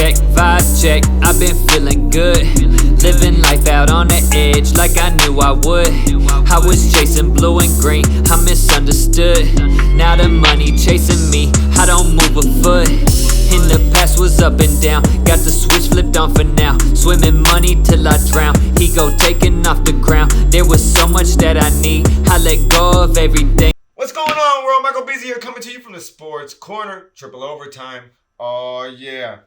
check, vibe check, I've been feeling good. Living life out on the edge like I knew I would. I was chasing blue and green, I misunderstood. Now the money chasing me, I don't move a foot. In the past was up and down, got the switch flipped on for now. Swimming money till I drown, ego taking off the ground. There was so much that I need, I let go of everything. What's going on, world? Michael Beasley here, coming to you from the Sports Corner, Triple Overtime. Oh yeah,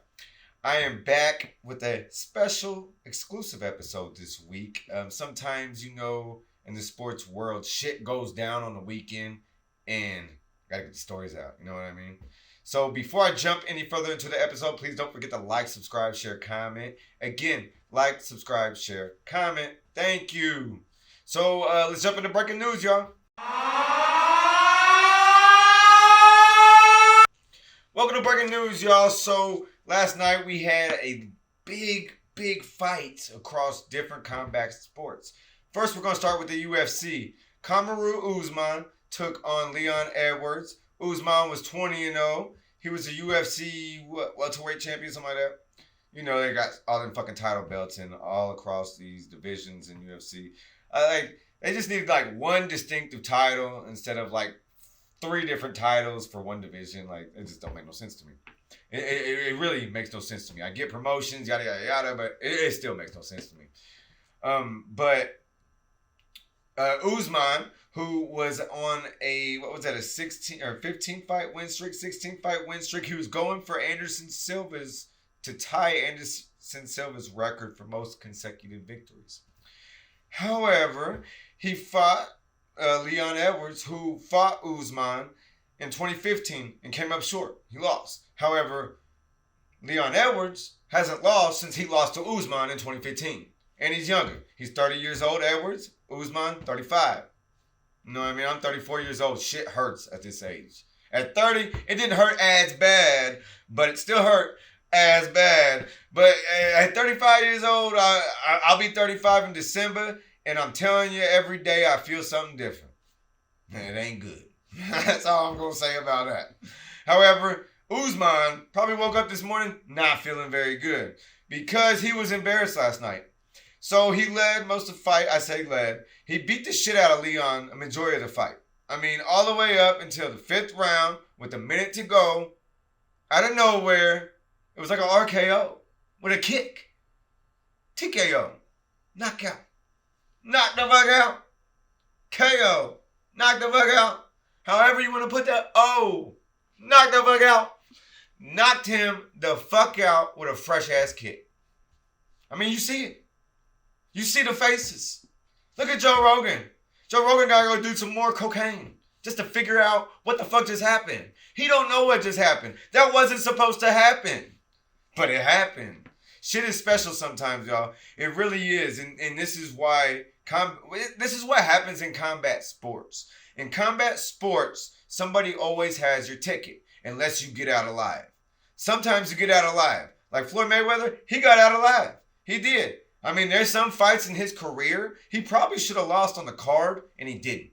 I am back with a special exclusive episode this week. Sometimes, you know, in the sports world, shit goes down on the weekend and gotta get the stories out, you know what I mean? So before I jump any further into the episode, please don't forget to like, subscribe, share, comment. Again, like, subscribe, share, comment. Thank you. So let's jump into breaking news, y'all. Welcome to breaking news, y'all. So last night we had a big fight across different combat sports. First, we're going to start with the UFC. Kamaru Usman took on Leon Edwards. Usman was 20-0. He was a UFC welterweight champion, something like that. You know, they got all them fucking title belts and all across these divisions in UFC. They just need like one distinctive title instead of like 3 different titles for one division. Like, it just don't make no sense to me. It really makes no sense to me. I get promotions, yada yada yada, but it still makes no sense to me. Usman, who was on a 16 or 15 fight win streak, 16 fight win streak. He was going for to tie Anderson Silva's record for most consecutive victories. However, he fought Leon Edwards, who fought Usman in 2015 and came up short. He lost. However, Leon Edwards hasn't lost since he lost to Usman in 2015. And he's younger. He's 30 years old, Edwards. Usman, 35. You know what I mean? I'm 34 years old. Shit hurts at this age. At 30, it didn't hurt as bad, but it still hurt as bad. But at 35 years old, I'll be 35 in December, and I'm telling you, every day I feel something different. Man, it ain't good. That's all I'm going to say about that. However, Usman probably woke up this morning not feeling very good because he was embarrassed last night. So he led most of the fight. I say led. He beat the shit out of Leon a majority of the fight. I mean, all the way up until the 5th round with a minute to go. Out of nowhere, it was like an RKO with a kick. TKO. Knockout. Knock the fuck out. KO. Knock the fuck out. However you want to put that. Oh. Knock the fuck out. Knocked him the fuck out with a fresh ass kick. I mean, you see it. You see the faces. Look at Joe Rogan. Joe Rogan gotta go do some more cocaine just to figure out what the fuck just happened. He don't know what just happened. That wasn't supposed to happen. But it happened. Shit is special sometimes, y'all. It really is. And this is why this is what happens in combat sports. In combat sports, somebody always has your ticket unless you get out alive. Sometimes you get out alive. Like Floyd Mayweather, he got out alive. He did. I mean, there's some fights in his career he probably should have lost on the card, and he didn't.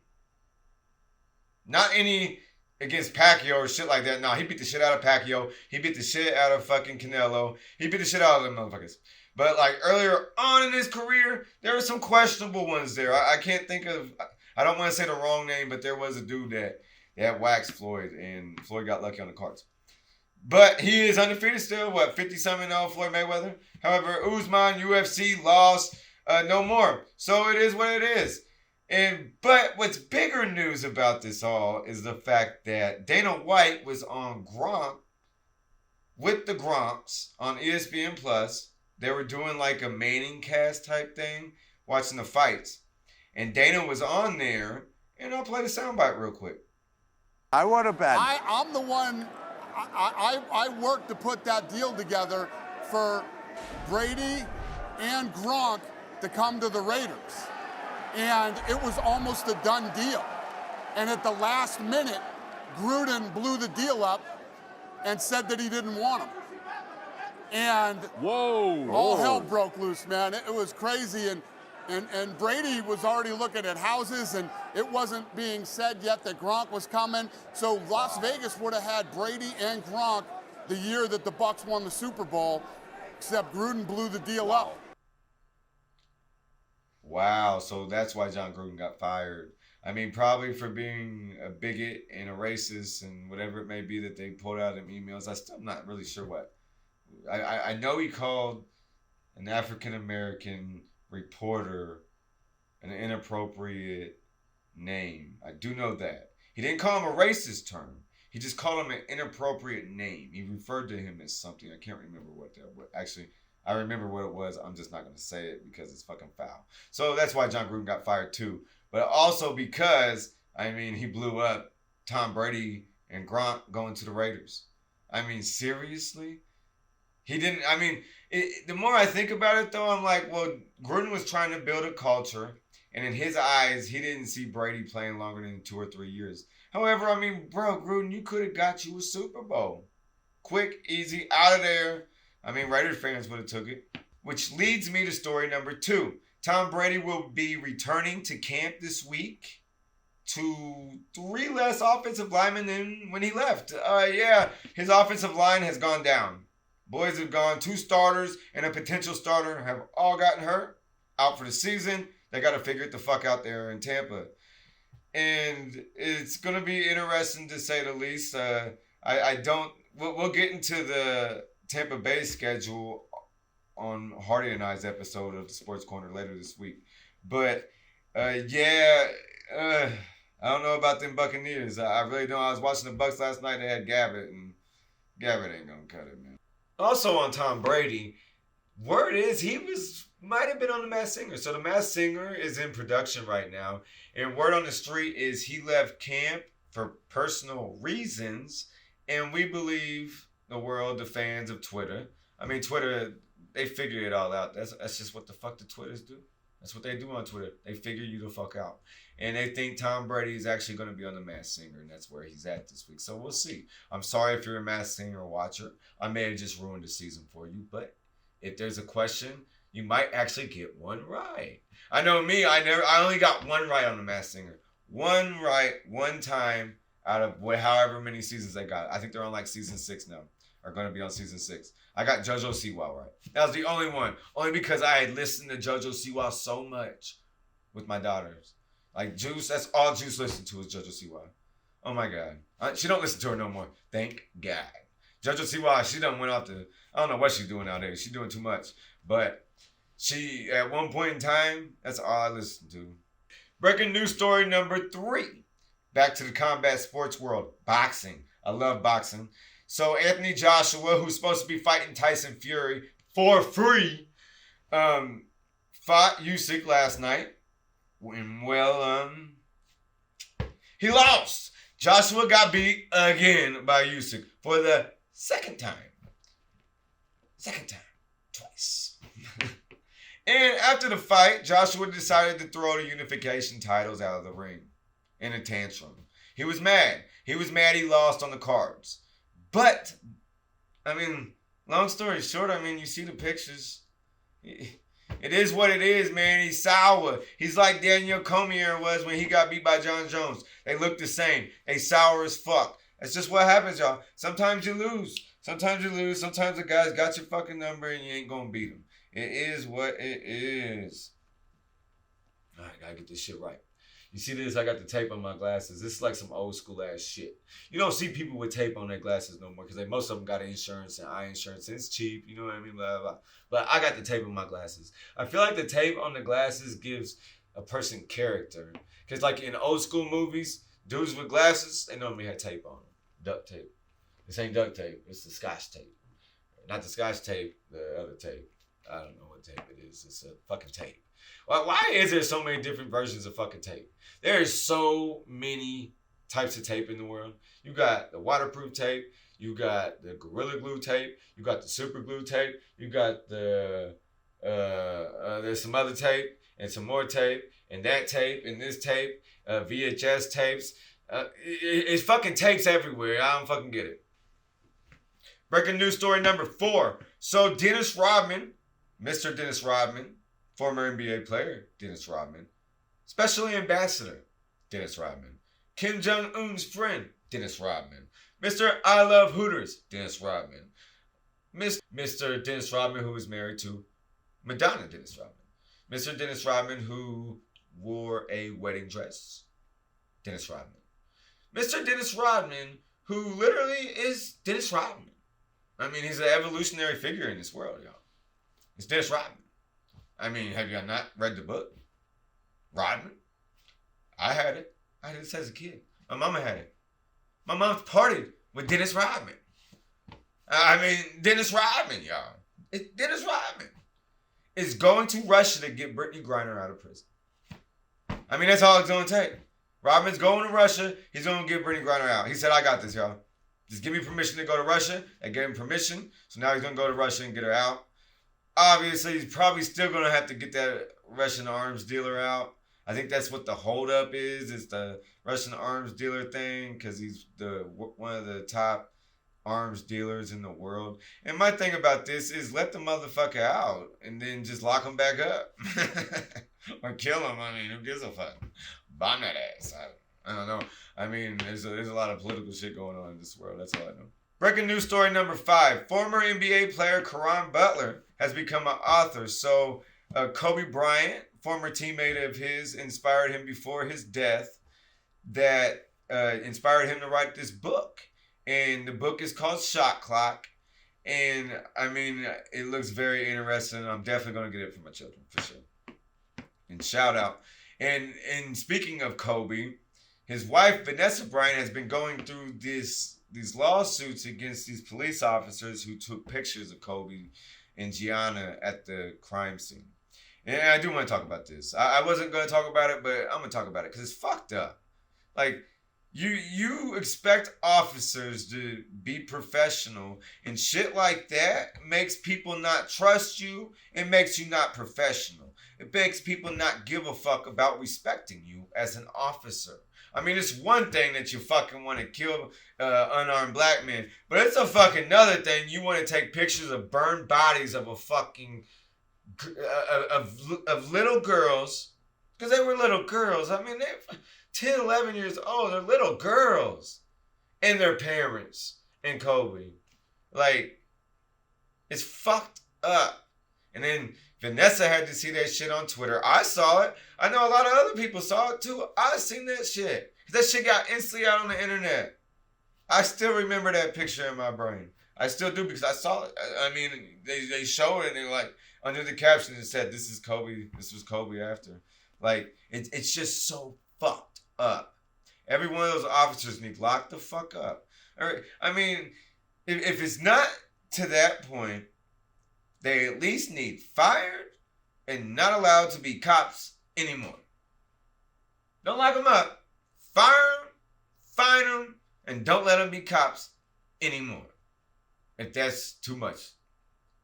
Not any against Pacquiao or shit like that. No, he beat the shit out of Pacquiao. He beat the shit out of fucking Canelo. He beat the shit out of them motherfuckers. But like earlier on in his career, there were some questionable ones there. I can't think of, I don't want to say the wrong name, but there was a dude that waxed Floyd, and Floyd got lucky on the cards. But he is undefeated still, 50-something Floyd Mayweather. However, Usman, UFC, lost, no more. So it is what it is. But what's bigger news about this all is the fact that Dana White was on Gronk, with the Gronks, on ESPN+. They were doing like a Manning cast type thing, watching the fights. And Dana was on there, and I'll play the soundbite real quick. I want to bet. I'm the one... I worked to put that deal together for Brady and Gronk to come to the Raiders. And it was almost a done deal. And at the last minute, Gruden blew the deal up and said that he didn't want him. And all hell broke loose, man. It was crazy. And Brady was already looking at houses, and it wasn't being said yet that Gronk was coming. So Las Vegas would have had Brady and Gronk the year that the Bucs won the Super Bowl, except Gruden blew the deal up. Wow, so that's why John Gruden got fired. I mean, probably for being a bigot and a racist and whatever it may be that they pulled out in emails. I'm not really sure what. I know he called an African American reporter an inappropriate name. I do know that. He didn't call him a racist term. He just called him an inappropriate name. He referred to him as something. I can't remember what that was. Actually, I remember what it was. I'm just not going to say it because it's fucking foul. So that's why John Gruden got fired too. But also because, I mean, he blew up Tom Brady and Gronk going to the Raiders. I mean, seriously? He didn't, I mean, the more I think about it though, I'm like, well, Gruden was trying to build a culture. And in his eyes, he didn't see Brady playing longer than 2 or 3 years. However, I mean, bro, Gruden, you could have got you a Super Bowl. Quick, easy, out of there. I mean, Raiders fans would have took it. Which leads me to story number 2. Tom Brady will be returning to camp this week to 3 less offensive linemen than when he left. Yeah, his offensive line has gone down. Boys have gone. 2 starters and a potential starter have all gotten hurt, out for the season. They got to figure it the fuck out there in Tampa. And it's going to be interesting to say the least. We'll get into the Tampa Bay schedule on Hardy and I's episode of the Sports Corner later this week. But, I don't know about them Buccaneers. I really don't. I was watching the Bucs last night. They had Gabbett, and Gabbett ain't going to cut it, man. Also on Tom Brady, word is he might have been on The Masked Singer. So The Masked Singer is in production right now. And word on the street is he left camp for personal reasons. And we believe the world, the fans of Twitter. I mean, Twitter, they figure it all out. That's just what the fuck the Twitters do. That's what they do on Twitter. They figure you the fuck out. And they think Tom Brady is actually going to be on The Masked Singer. And that's where he's at this week. So we'll see. I'm sorry if you're a Masked Singer watcher. I may have just ruined the season for you. But if there's a question, you might actually get one right. I know me, I only got one right on The Masked Singer. One right, one time out of however many seasons they got. I think they're on like season 6 now. Are going to be on season 6. I got JoJo Siwa right. That was the only one. Only because I had listened to JoJo Siwa so much with my daughters. Like Juice, that's all Juice listened to is JoJo Siwa. Oh my God. She don't listen to her no more. Thank God. JoJo Siwa, she done went off to, I don't know what she's doing nowadays. She's doing too much. But she, at one point in time, that's all I listened to. Breaking news story number 3. Back to the combat sports world. Boxing. I love boxing. So Anthony Joshua, who's supposed to be fighting Tyson Fury for free, fought Usyk last night. And he lost. Joshua got beat again by Usyk for the second time. Twice. And after the fight, Joshua decided to throw the unification titles out of the ring in a tantrum. He was mad. He lost on the cards. But, I mean, long story short, I mean, you see the pictures. It is what it is, man. He's sour. He's like Daniel Cormier was when he got beat by John Jones. They look the same. They sour as fuck. That's just what happens, y'all. Sometimes you lose. Sometimes the guy's got your fucking number and you ain't gonna beat him. It is what it is. All right, gotta get this shit right. You see this? I got the tape on my glasses. This is like some old school ass shit. You don't see people with tape on their glasses no more because most of them got insurance and eye insurance. And it's cheap, you know what I mean? Blah, blah, blah. But I got the tape on my glasses. I feel like the tape on the glasses gives a person character. Because like in old school movies, dudes with glasses, they normally had tape on them. Duct tape. This ain't duct tape. It's the Scotch tape. Not the Scotch tape, the other tape. I don't know what tape it is. It's a fucking tape. Why is there so many different versions of fucking tape? There is so many types of tape in the world. You got the waterproof tape. You got the Gorilla Glue tape. You got the Super Glue tape. You got the, there's some other tape and some more tape and that tape and this tape, VHS tapes. It's fucking tapes everywhere. I don't fucking get it. Breaking news story number 4. So Dennis Rodman, Mr. Dennis Rodman, former NBA player Dennis Rodman, Special Ambassador Dennis Rodman, Kim Jong-un's friend Dennis Rodman, Mr. I Love Hooters, Dennis Rodman. Mr. Dennis Rodman, who is married to Madonna Dennis Rodman. Mr. Dennis Rodman, who wore a wedding dress, Dennis Rodman. Mr. Dennis Rodman, who literally is Dennis Rodman. I mean, he's an evolutionary figure in this world, y'all. It's Dennis Rodman. I mean, have you not read the book? Rodman? I had it. I had this as a kid. My mama had it. My mom partied with Dennis Rodman. I mean, Dennis Rodman, y'all. It's Dennis Rodman. Is going to Russia to get Brittany Griner out of prison. I mean, that's all it's going to take. Rodman's going to Russia. He's going to get Brittany Griner out. He said, I got this, y'all. Just give me permission to go to Russia. I gave him permission. So now he's going to go to Russia and get her out. Obviously, he's probably still going to have to get that Russian arms dealer out. I think that's what the holdup is. It's the Russian arms dealer thing because he's one of the top arms dealers in the world. And my thing about this is let the motherfucker out and then just lock him back up. Or kill him. I mean, who gives a fuck? Bomb that ass. I don't know. I mean, there's a lot of political shit going on in this world. That's all I know. Breaking news story number 5. Former NBA player Caron Butler has become an author. So Kobe Bryant, former teammate of his, inspired him before his death that inspired him to write this book. And the book is called Shot Clock. And, I mean, it looks very interesting. I'm definitely going to get it for my children, for sure. And shout out. And speaking of Kobe, his wife, Vanessa Bryant, has been going through these lawsuits against these police officers who took pictures of Kobe and Gianna at the crime scene. And I do want to talk about this. I wasn't going to talk about it, but I'm going to talk about it because it's fucked up. Like, you expect officers to be professional, and shit like that makes people not trust you. It makes you not professional. It makes people not give a fuck about respecting you as an officer. I mean, it's one thing that you fucking want to kill unarmed black men, but it's a fucking another thing you want to take pictures of burned bodies of a fucking of little girls, because they were little girls. I mean, they're 10, 11 years old. They're little girls, and their parents and Kobe. Like, it's fucked up. And then Vanessa had to see that shit on Twitter. I saw it. I know a lot of other people saw it too. I seen that shit. That shit got instantly out on the internet. I still remember that picture in my brain. I still do because I saw it. I mean, they show it and they like under the caption it said, "This is Kobe. This was Kobe after." Like it's just so fucked up. Every one of those officers need locked the fuck up. I mean, if it's not to that point, they at least need fired and not allowed to be cops anymore. Don't lock them up. Fire them, fine them, and don't let them be cops anymore. If that's too much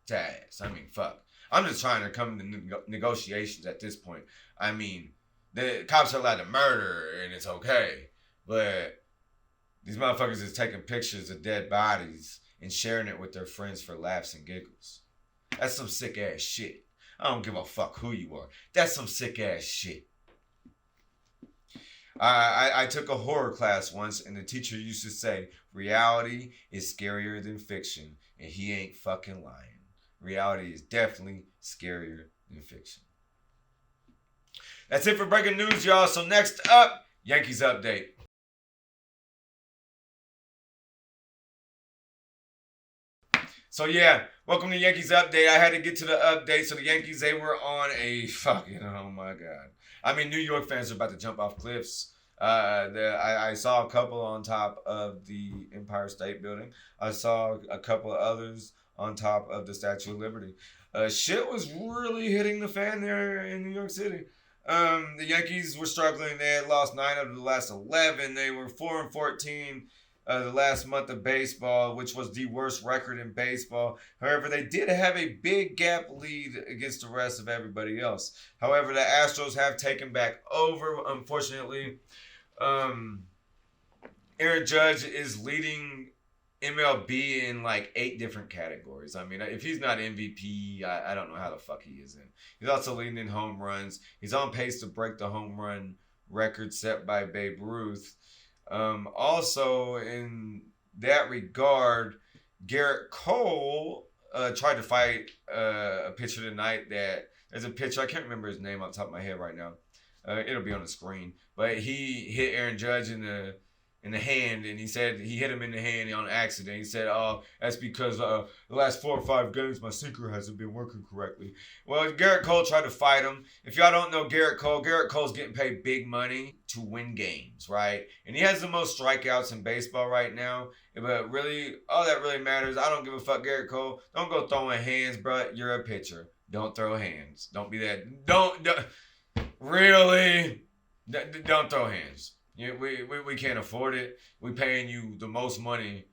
to ask. I mean, fuck. I'm just trying to come to negotiations at this point. I mean, the cops are allowed to murder and it's okay. But these motherfuckers is taking pictures of dead bodies and sharing it with their friends for laughs and giggles. That's some sick ass shit. I don't give a fuck who you are. That's some sick ass shit. I took a horror class once and the teacher used to say, reality is scarier than fiction, and he ain't fucking lying. Reality is definitely scarier than fiction. That's it for breaking news, y'all. So next up, Yankees update. So yeah, welcome to Yankees update. I had to get to the update. So the Yankees, they were on a fucking, oh my God. I mean, New York fans are about to jump off cliffs. I saw a couple on top of the Empire State Building. I saw a couple of others on top of the Statue of Liberty. Shit was really hitting the fan there in New York City. The Yankees were struggling. They had lost 9 of the last 11. They were 4-14 the last month of baseball, which was the worst record in baseball. However, they did have a big gap lead against the rest of everybody else. However, the Astros have taken back over, unfortunately. Aaron Judge is leading MLB in like 8 different categories. I mean, if he's not MVP, I don't know how the fuck he is in. He's also leading in home runs. He's on pace to break the home run record set by Babe Ruth. Also in that regard, Garrett Cole tried to fight a pitcher tonight. That there's a pitcher, I can't remember his name on top of my head right now. It'll be on the screen, but he hit Aaron Judge in the hand, and he said he hit him in the hand on accident. He said, "Oh, that's because the last 4 or 5 games my sinker hasn't been working correctly." Well, Garrett Cole tried to fight him. If y'all don't know Garrett Cole's getting paid big money to win games, right? And he has the most strikeouts in baseball right now. But really, all that really matters. I don't give a fuck, Garrett Cole. Don't go throwing hands, bro. You're a pitcher. Don't throw hands. Don't be that. Don't really. Don't throw hands. We can't afford it. We paying you the most money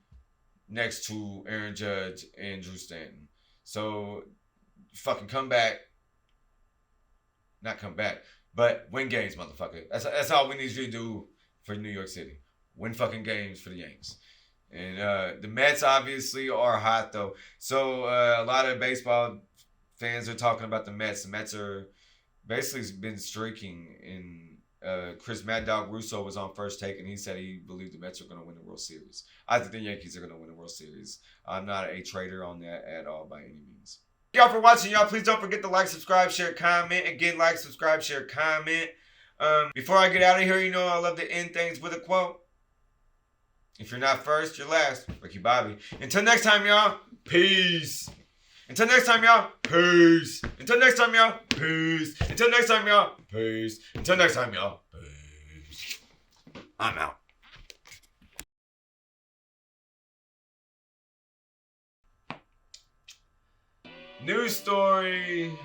next to Aaron Judge and Drew Stanton. So fucking come back. Not come back, but win games, motherfucker. That's all we need you to do for New York City. Win fucking games for the Yanks. And the Mets obviously are hot though. So a lot of baseball fans are talking about the Mets. The Mets are basically been streaking in. Chris Mad Dog Russo was on First Take, and he said he believed the Mets are going to win the World Series. I think the Yankees are going to win the World Series. I'm not a trader on that at all by any means. Y'all for watching, y'all. Please don't forget to like, subscribe, share, comment. Again, like, subscribe, share, comment. Before I get out of here, you know I love to end things with a quote. If you're not first, you're last. Ricky Bobby. Until next time, y'all. Peace. Until next time, y'all. Peace. Until next time, y'all. Peace. Until next time, y'all. Peace. Until next time, y'all. Peace. I'm out. News story.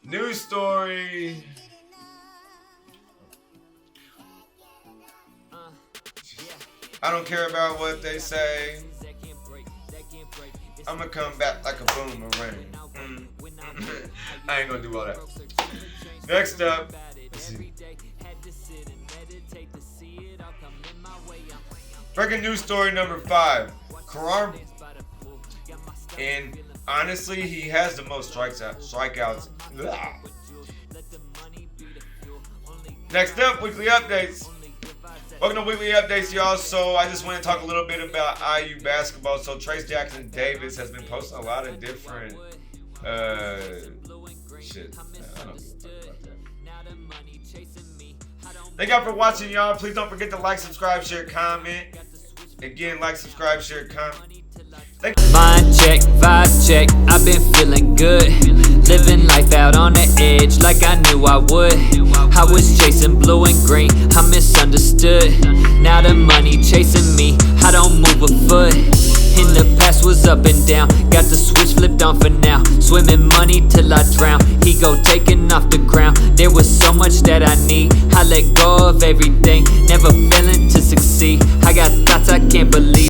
News story. I don't care about what they say. I'm gonna come back like a boomerang. I ain't gonna do all that. Next up, breaking news story number 5. Karar, and honestly, he has the most strikeouts. Next up, weekly updates. Welcome to Weekly Updates, y'all. So I just want to talk a little bit about IU basketball. So Trace Jackson Davis has been posting a lot of different shit. I don't give a fuck about that. Thank y'all for watching, y'all. Please don't forget to like, subscribe, share, comment. Again, like, subscribe, share, comment. Mind check, vibe check, I've been feeling good. Living life out on the edge like I knew I would. I was chasing blue and green, I misunderstood. Now the money chasing me, I don't move a foot. In the past was up and down, got the switch flipped on for now. Swimming money till I drown, ego taking off the ground. There was so much that I need, I let go of everything. Never failing to succeed, I got thoughts I can't believe.